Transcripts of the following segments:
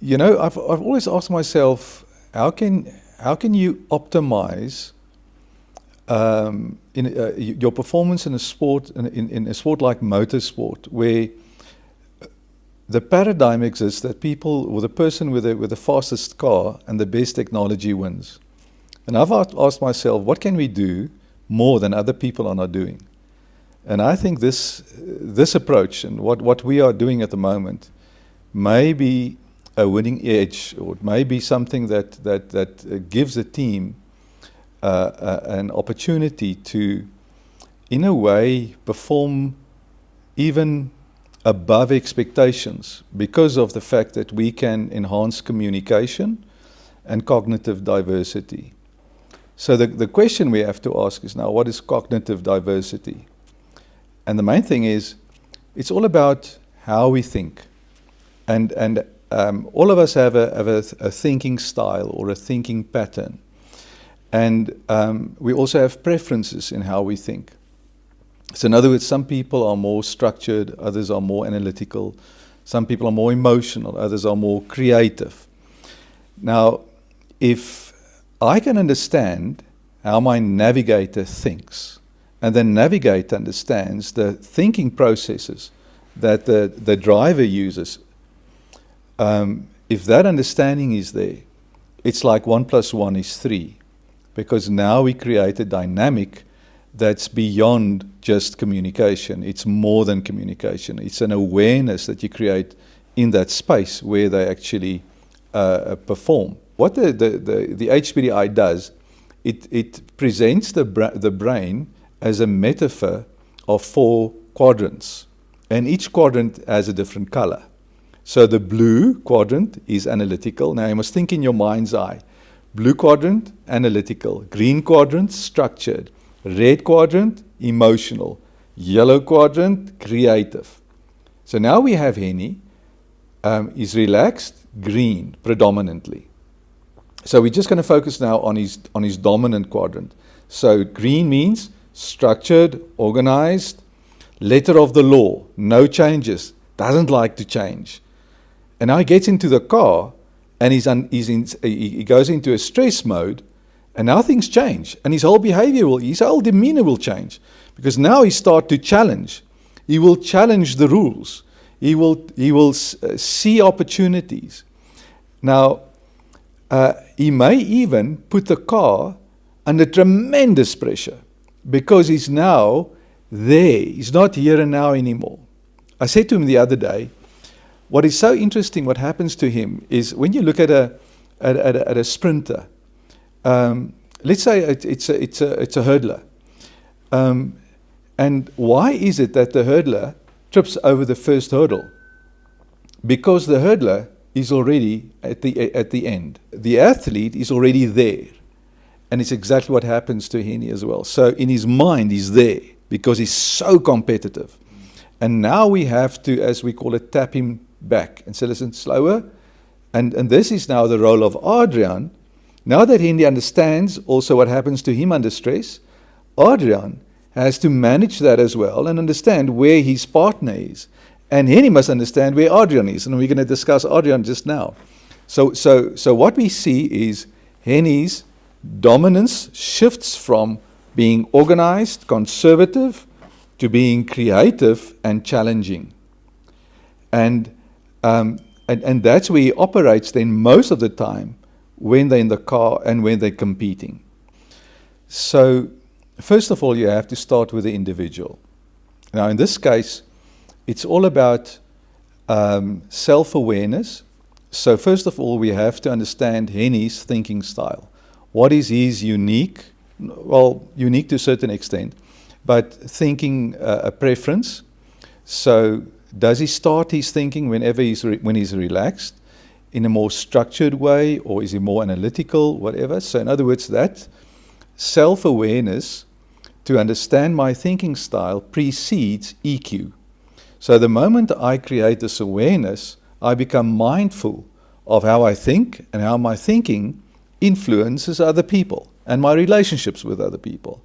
You know, I've always asked myself, how can you optimize your performance in a sport, in a sport like motorsport, where the paradigm exists that people, or the person with the fastest car and the best technology wins. And I've asked myself, what can we do more than other people are not doing? And I think this approach and what we are doing at the moment may be a winning edge, or it may be something that gives a team an opportunity to, in a way, perform even above expectations because of the fact that we can enhance communication and cognitive diversity. So the question we have to ask is now, what is cognitive diversity? And the main thing is, it's all about how we think. And all of us have a thinking style or a thinking pattern. And we also have preferences in how we think. So in other words, some people are more structured, others are more analytical. Some people are more emotional, others are more creative. Now, if I can understand how my navigator thinks, and the navigator understands the thinking processes that the driver uses, if that understanding is there, it's like 1 + 1 is 3, because now we create a dynamic that's beyond just communication. It's more than communication. It's an awareness that you create in that space where they actually perform. What the HBDI does, it presents the brain as a metaphor of 4 quadrants, and each quadrant has a different color. So the blue quadrant is analytical. Now you must think in your mind's eye. Blue quadrant, analytical. Green quadrant, structured. Red quadrant, emotional. Yellow quadrant, creative. So now we have Hennie. He's relaxed, green predominantly. So we're just going to focus now on his dominant quadrant. So green means structured, organized, letter of the law, no changes, doesn't like to change. And now he gets into the car and he goes into a stress mode, and now things change, and his whole behavior his whole demeanor will change, because now he starts to challenge. He will challenge the rules. He will see opportunities. Now, he may even put the car under tremendous pressure, because he's now there. He's not here and now anymore. I said to him the other day, what is so interesting, what happens to him is when you look at a sprinter, let's say it's a hurdler, and why is it that the hurdler trips over the first hurdle? Because the hurdler is already at the end. The athlete is already there, and it's exactly what happens to Hennie as well. So in his mind, he's there because he's so competitive, and now we have to, as we call it, tap him back and say, listen, slower. And this is now the role of Adrian. Now that Hennie understands also what happens to him under stress, Adrian has to manage that as well and understand where his partner is. And Hennie must understand where Adrian is. And we're going to discuss Adrian just now. So what we see is Hennie's dominance shifts from being organized, conservative, to being creative and challenging. And that's where he operates then most of the time when they're in the car and when they're competing. So first of all, you have to start with the individual. Now in this case, it's all about self-awareness. So first of all, we have to understand Hennie's thinking style. What is his unique? Well, unique to a certain extent, but thinking a preference. So does he start his thinking when he's relaxed in a more structured way, or is he more analytical, whatever? So in other words, that self-awareness to understand my thinking style precedes EQ. So the moment I create this awareness, I become mindful of how I think and how my thinking influences other people and my relationships with other people.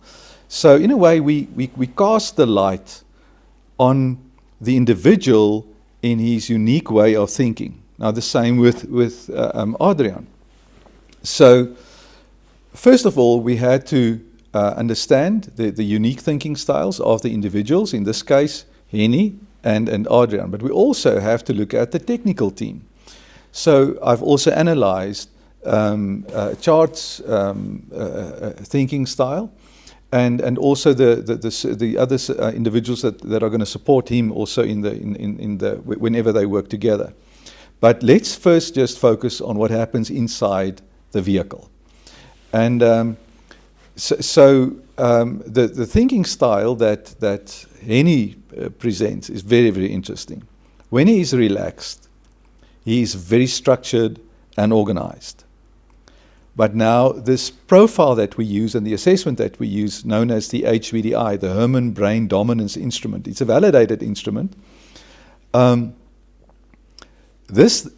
So in a way, we cast the light on the individual in his unique way of thinking. Now the same with Adrian. So first of all, we had to understand the unique thinking styles of the individuals, in this case, Hennie and Adrian. But we also have to look at the technical team. So I've also analyzed Chart's thinking style, and also the other individuals that are going to support him also in the whenever they work together. But let's first just focus on what happens inside the vehicle. And the thinking style that Hennie presents is very, very interesting. When he is relaxed, he is very structured and organized. But now this profile that we use and the assessment that we use, known as the HBDI, the Herman Brain Dominance Instrument, it's a validated instrument. This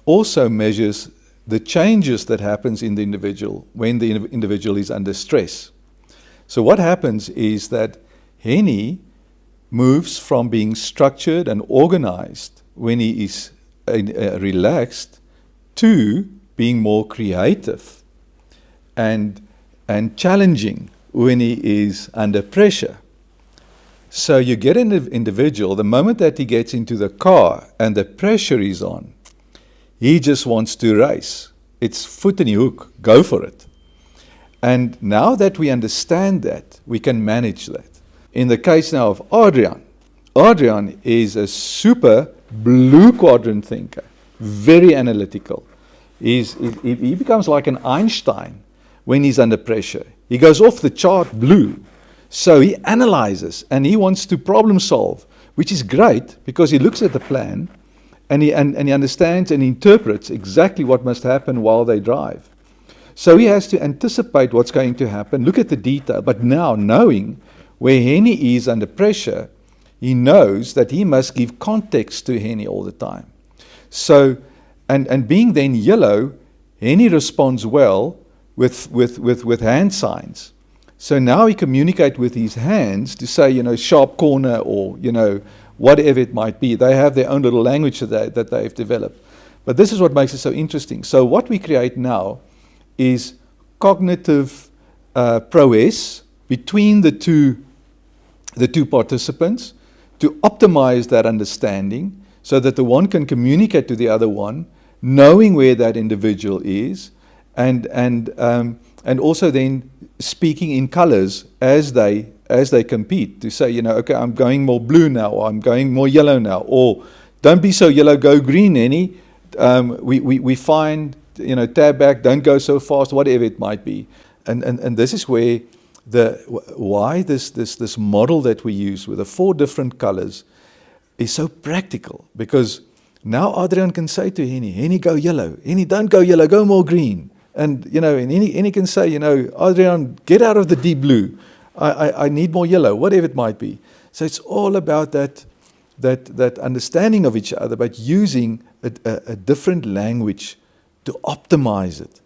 also measures the changes that happens in the individual when the individual is under stress. So what happens is that Hennie moves from being structured and organized when he is relaxed to being more creative and challenging when he is under pressure. So you get an individual, the moment that he gets into the car and the pressure is on, he just wants to race. It's foot in the hook, go for it. And now that we understand that, we can manage that. In the case now of Adrian, Adrian is a super blue quadrant thinker, very analytical. He becomes like an Einstein when he's under pressure. He goes off the chart blue. So he analyzes and he wants to problem solve, which is great because he looks at the plan and he understands and interprets exactly what must happen while they drive. So he has to anticipate what's going to happen, look at the detail, but now knowing where Hennie is under pressure, he knows that he must give context to Hennie all the time. So, and being then yellow, Hennie responds well with hand signs. So now he communicates with his hands to say, sharp corner or, whatever it might be. They have their own little language that they've developed. But this is what makes it so interesting. So what we create now is cognitive prowess between the two participants to optimize that understanding so that the one can communicate to the other one, knowing where that individual is, and also then speaking in colors as they compete to say, okay, I'm going more blue now, or I'm going more yellow now, or don't be so yellow, go green, Hennie. We find, tab back, don't go so fast, whatever it might be. And this is where why this model that we use with the 4 different colors is so practical, because now Adrian can say to Hennie, go yellow, Hennie, don't go yellow, go more green. And Hennie can say, Adrian, get out of the deep blue. I need more yellow, whatever it might be. So it's all about that understanding of each other, but using a different language to optimize it.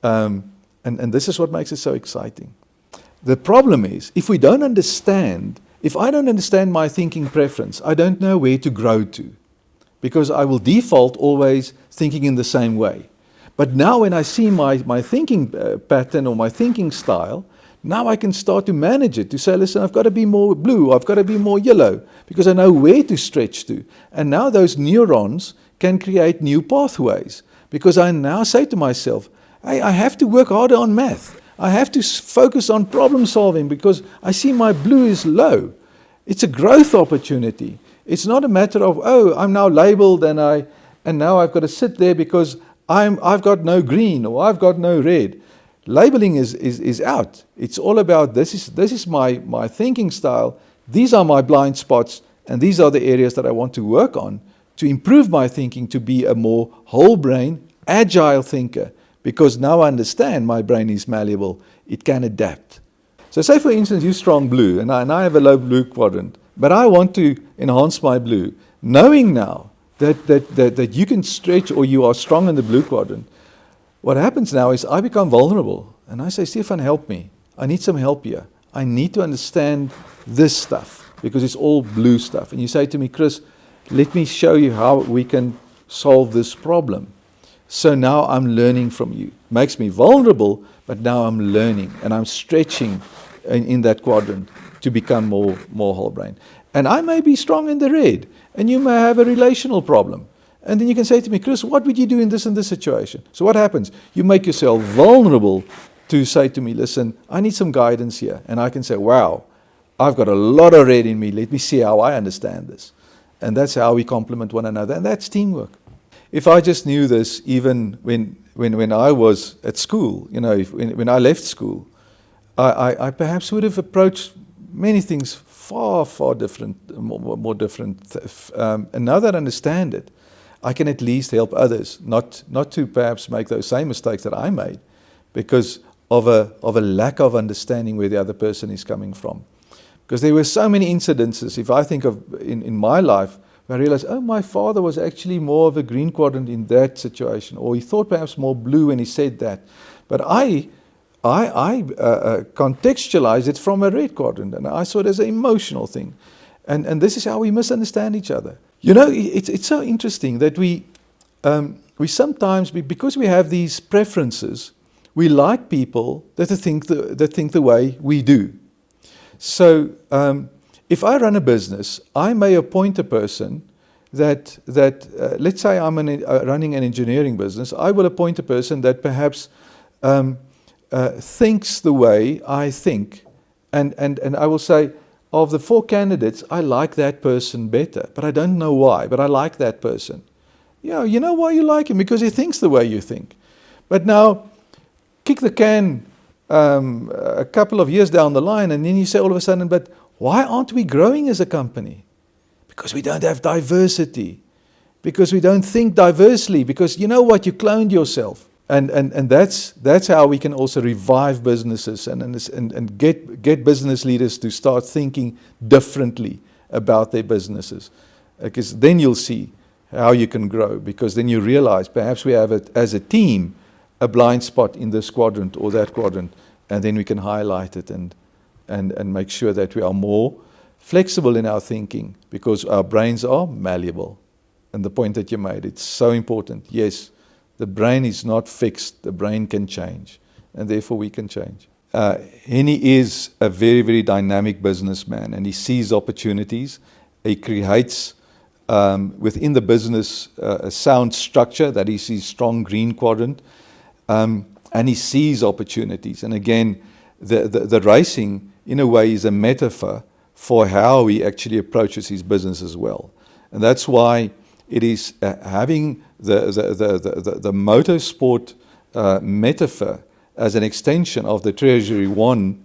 And this is what makes it so exciting. The problem is, if I don't understand my thinking preference, I don't know where to grow to, because I will default always thinking in the same way. But now when I see my thinking pattern or my thinking style, now I can start to manage it, to say, listen, I've got to be more blue, I've got to be more yellow, because I know where to stretch to. And now those neurons can create new pathways, because I now say to myself, hey, I have to work harder on math. I have to focus on problem solving because I see my blue is low. It's a growth opportunity. It's not a matter of, I'm now labeled and now I've got to sit there because I've got no green or I've got no red. Labeling is out. It's all about this is my thinking style. These are my blind spots, and these are the areas that I want to work on to improve my thinking, to be a more whole brain, agile thinker, because now I understand my brain is malleable. It can adapt. So say, for instance, you're strong blue, and I have a low blue quadrant, but I want to enhance my blue. Knowing now that you can stretch or you are strong in the blue quadrant, what happens now is I become vulnerable. And I say, Stefan, help me. I need some help here. I need to understand this stuff because it's all blue stuff. And you say to me, Chris, let me show you how we can solve this problem. So now I'm learning from you. Makes me vulnerable, but now I'm learning and I'm stretching in that quadrant to become more whole brain. And I may be strong in the red, and you may have a relational problem. And then you can say to me, Chris, what would you do in this and this situation? So what happens? You make yourself vulnerable to say to me, listen, I need some guidance here. And I can say, wow, I've got a lot of red in me. Let me see how I understand this. And that's how we complement one another. And that's teamwork. If I just knew this, even when I was at school, when I left school, I perhaps would have approached many things far different, more different. And now that I understand it, I can at least help others, not to perhaps make those same mistakes that I made, because of a lack of understanding where the other person is coming from. Because there were so many incidences, if I think of in my life, where I realized, oh, my father was actually more of a green quadrant in that situation, or he thought perhaps more blue when he said that. But I contextualized it from a red quadrant, and I saw it as an emotional thing. And this is how we misunderstand each other. It's so interesting that we sometimes, because we have these preferences, we like people that think the way we do. So if I run a business, I may appoint a person that let's say I'm running an engineering business, I will appoint a person that perhaps thinks the way I think, and I will say, of the 4 candidates, I like that person better, but I don't know why, but I like that person. Yeah, you know why you like him? Because he thinks the way you think. But now, kick the can a couple of years down the line, and then you say all of a sudden, but why aren't we growing as a company? Because we don't have diversity. Because we don't think diversely. Because you know what? You cloned yourself. And that's how we can also revive businesses and get business leaders to start thinking differently about their businesses. Because then you'll see how you can grow. Because then you realize perhaps we have, as a team, a blind spot in this quadrant or that quadrant. And then we can highlight it and make sure that we are more flexible in our thinking, because our brains are malleable. And the point that you made, it's so important. Yes, the brain is not fixed. The brain can change, and therefore we can change. Hennie is a very, very dynamic businessman, and he sees opportunities. He creates within the business a sound structure, that is his strong green quadrant, and he sees opportunities. And again, the racing, in a way, is a metaphor for how he actually approaches his business as well. And that's why it is having the motorsport metaphor as an extension of the Treasury One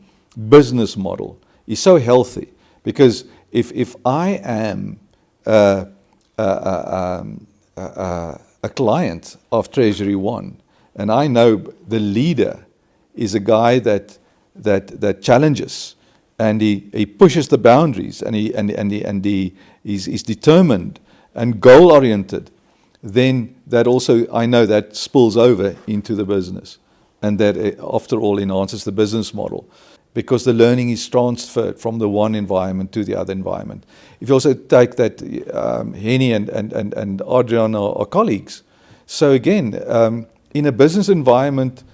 business model is so healthy. Because if I am a client of Treasury One, and I know the leader is a guy that challenges, and he pushes the boundaries, and he's determined and goal-oriented, then that also, I know that spills over into the business. And that, after all, enhances the business model, because the learning is transferred from the one environment to the other environment. If you also take that, Hennie and Adrian are colleagues. So again, in a business environment,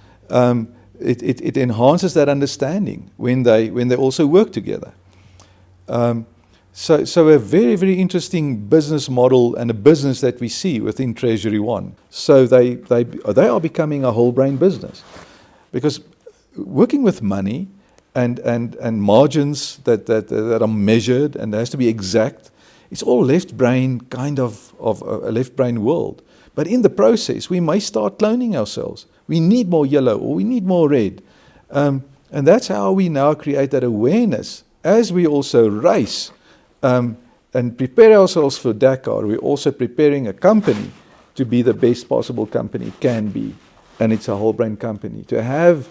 it enhances that understanding when they also work together. So a very, very interesting business model, and a business that we see within Treasury One. So they are becoming a whole brain business, because working with money and margins that are measured and has to be exact, it's all left brain, kind of a left brain world. But in the process, we may start cloning ourselves. We need more yellow, or we need more red. And that's how we now create that awareness as we also race. And prepare ourselves for Dakar. We're also preparing a company to be the best possible company it can be, and it's a whole brain company. To have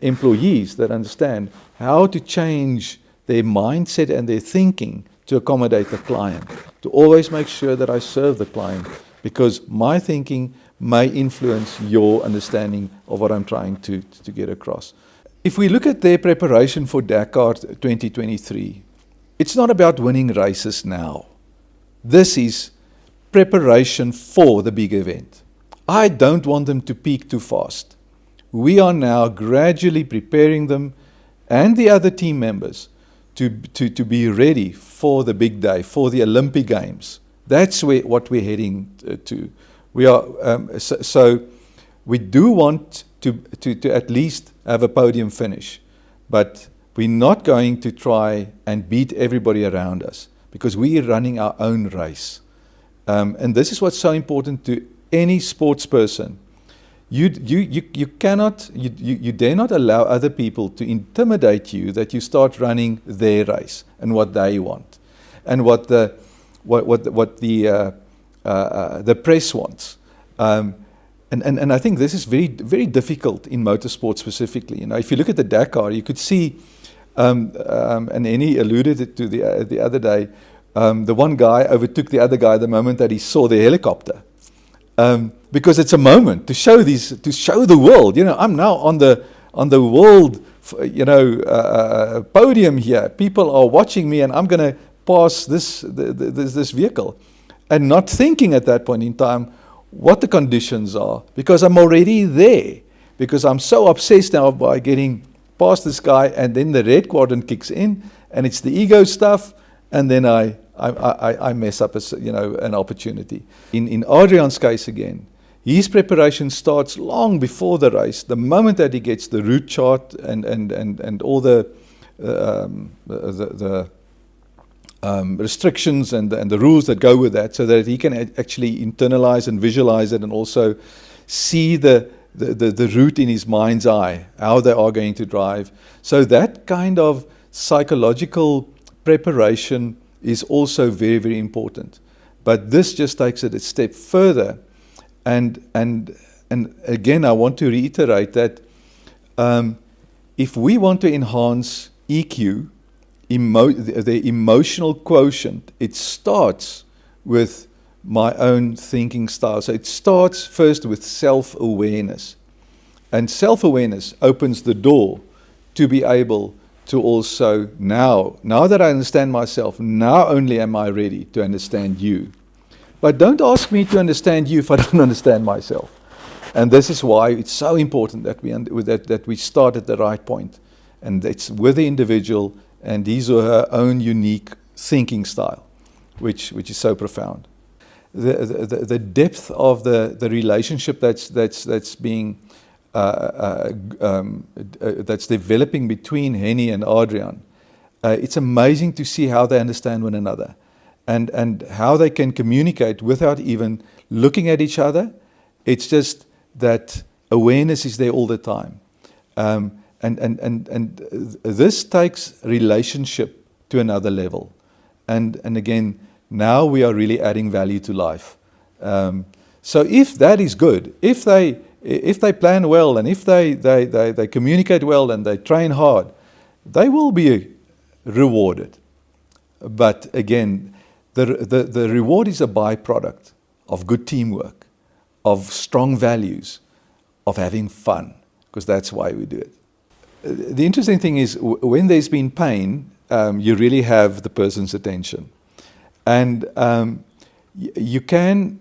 employees that understand how to change their mindset and their thinking to accommodate the client, to always make sure that I serve the client, because my thinking may influence your understanding of what I'm trying to get across. If we look at their preparation for Dakar 2023, it's not about winning races now. This is preparation for the big event. I don't want them to peak too fast. We are now gradually preparing them and the other team members to be ready for the big day, for the Olympic Games. That's what we're heading to. We are so we do want to at least have a podium finish, but we're not going to try and beat everybody around us because we are running our own race. And this is what's so important to any sports person. You cannot, you dare not allow other people to intimidate you that you start running their race and what they want and what the press wants. And I think this is very, very difficult in motorsport specifically. You know, if you look at the Dakar, you could see, and Hennie alluded to the other day, the one guy overtook the other guy the moment that he saw the helicopter. Because it's a moment to show the world. You know, I'm now on the world, podium here. People are watching me, and I'm going to pass this vehicle, and not thinking at that point in time what the conditions are, because I'm already there. Because I'm so obsessed now by getting past this guy, and then the red quadrant kicks in, and it's the ego stuff, and then I mess up an opportunity. In Adrian's case again, his preparation starts long before the race. The moment that he gets the route chart and all the restrictions and the rules that go with that, so that he can actually internalize and visualize it, and also see the route in his mind's eye, how they are going to drive. So that kind of psychological preparation is also very, very important. But this just takes it a step further. And again, I want to reiterate that if we want to enhance EQ, the emotional quotient, it starts with my own thinking style. So it starts first with self-awareness. And self-awareness opens the door to be able to also, now that I understand myself, now only am I ready to understand you. But don't ask me to understand you if I don't understand myself. And this is why it's so important that we start at the right point. And it's with the individual and his or her own unique thinking style, which is so profound. The depth of the relationship that's being that's developing between Hennie and Adrian. It's amazing to see how they understand one another, and how they can communicate without even looking at each other. It's just that awareness is there all the time, and this takes relationship to another level. And again, now we are really adding value to life. So if that is good, if they plan well, and if they communicate well and they train hard, they will be rewarded. But again, the reward is a byproduct of good teamwork, of strong values, of having fun, because that's why we do it. The interesting thing is, when there's been pain, you really have the person's attention. And you can...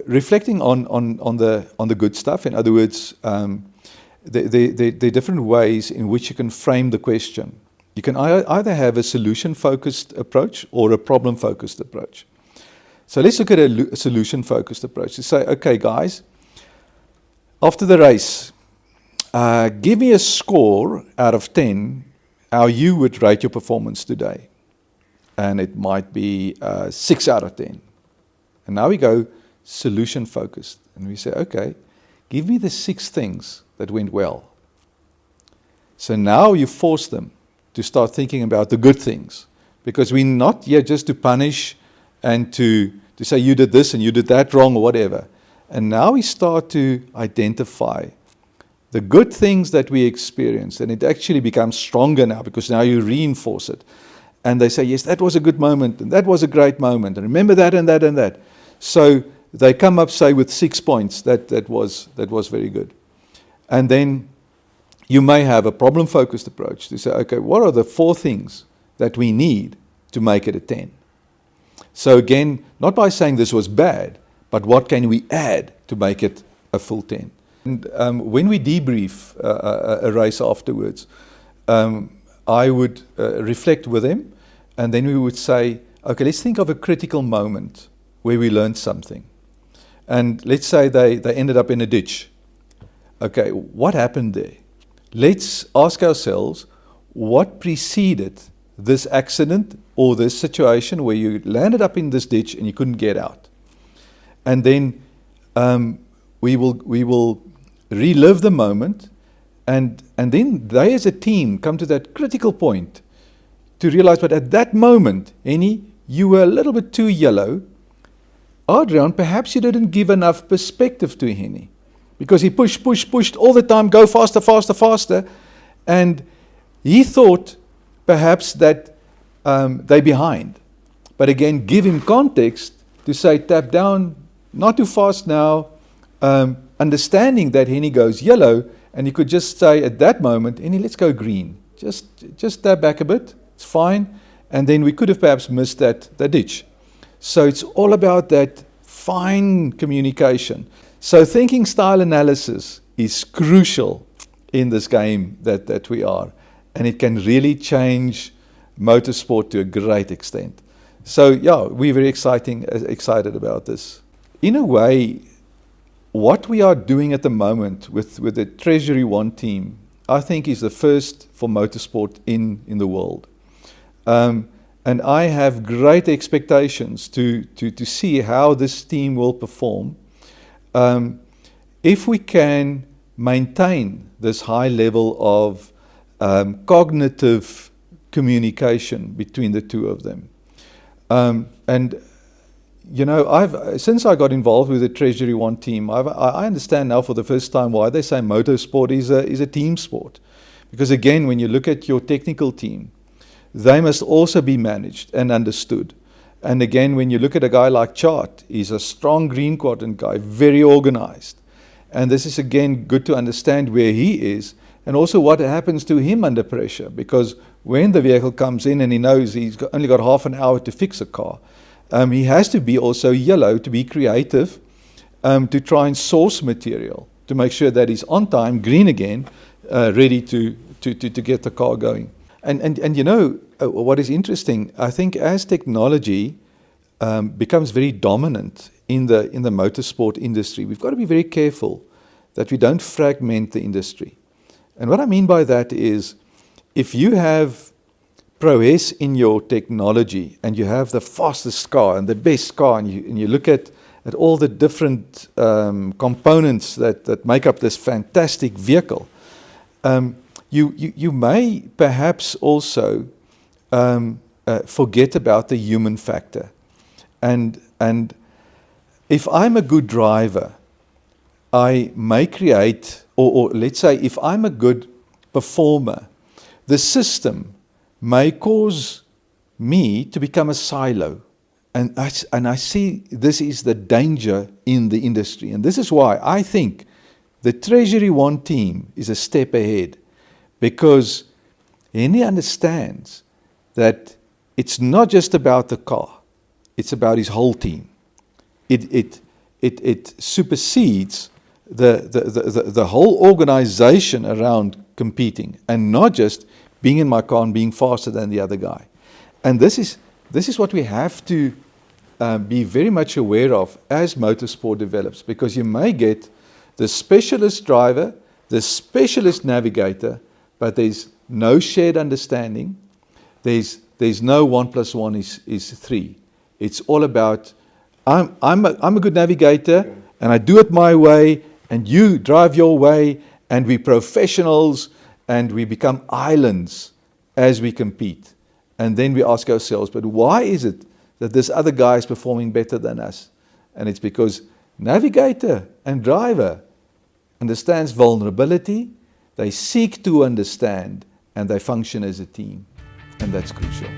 reflecting on the good stuff, in other words, there are different ways in which you can frame the question. You can either have a solution-focused approach or a problem-focused approach. So let's look at a solution-focused approach. You say, okay, guys, after the race, give me a score out of 10 how you would rate your performance today. And it might be 6 out of 10. And now we go solution-focused. And we say, okay, give me the 6 things that went well. So now you force them to start thinking about the good things. Because we're not here just to punish and to say you did this and you did that wrong or whatever. And now we start to identify the good things that we experienced. And it actually becomes stronger now, because now you reinforce it. And they say, yes, that was a good moment, and that was a great moment, and remember that and that and that. So they come up, say, with 6 points. That was very good. And then you may have a problem-focused approach to say, okay, what are the 4 things that we need to make it a 10? So again, not by saying this was bad, but what can we add to make it a full 10? And when we debrief a race afterwards, I would reflect with them, and then we would say, okay, let's think of a critical moment where we learned something. And let's say they ended up in a ditch. Okay, what happened there? Let's ask ourselves, what preceded this accident or this situation where you landed up in this ditch and you couldn't get out? And then we will relive the moment, and then they as a team come to that critical point to realize, but at that moment, Hennie, you were a little bit too yellow. Adrian, perhaps you didn't give enough perspective to Hennie, because he pushed all the time, go faster, faster, faster, and he thought perhaps that they're behind. But again, give him context to say, tap down, not too fast now, understanding that Hennie goes yellow, and he could just say at that moment, Hennie, let's go green. Just tap back a bit, it's fine, and then we could have perhaps missed that ditch. So it's all about that fine communication. So thinking style analysis is crucial in this game that we are, and it can really change motorsport to a great extent. So yeah, we're very excited about this. In a way, what we are doing at the moment with the Treasury One team, I think is the first for motorsport in the world. And I have great expectations to see how this team will perform. If we can maintain this high level of cognitive communication between the two of them. And you know, since I got involved with the Treasury One team, I understand now for the first time why they say motorsport is a team sport. Because again, when you look at your technical team, they must also be managed and understood. And again, when you look at a guy like Chart, he's a strong green quadrant guy, very organized. And this is again good to understand where he is and also what happens to him under pressure. Because when the vehicle comes in and he knows he's only got half an hour to fix a car, he has to be also yellow, to be creative, to try and source material, to make sure that he's on time, green again, ready to get the car going. And you know, what is interesting, I think as technology becomes very dominant in the motorsport industry, we've got to be very careful that we don't fragment the industry. And what I mean by that is, if you have prowess in your technology and you have the fastest car and the best car, and you look at all the different components that make up this fantastic vehicle, you may perhaps also forget about the human factor. And if I'm a good driver, I may create, or let's say if I'm a good performer, the system may cause me to become a silo. And I see this is the danger in the industry. And this is why I think the Treasury One team is a step ahead. Because Hennie understands that it's not just about the car, it's about his whole team. It supersedes the whole organization around competing, and not just being in my car and being faster than the other guy. And this is what we have to be very much aware of as motorsport develops, because you may get the specialist driver, the specialist navigator, but there's no shared understanding. There's no 1 + 1 is 3. It's all about I'm a good navigator and I do it my way and you drive your way, and we're professionals and we become islands as we compete. And then we ask ourselves, but why is it that this other guy is performing better than us? And it's because navigator and driver understands vulnerability, they seek to understand, and they function as a team. And that's crucial.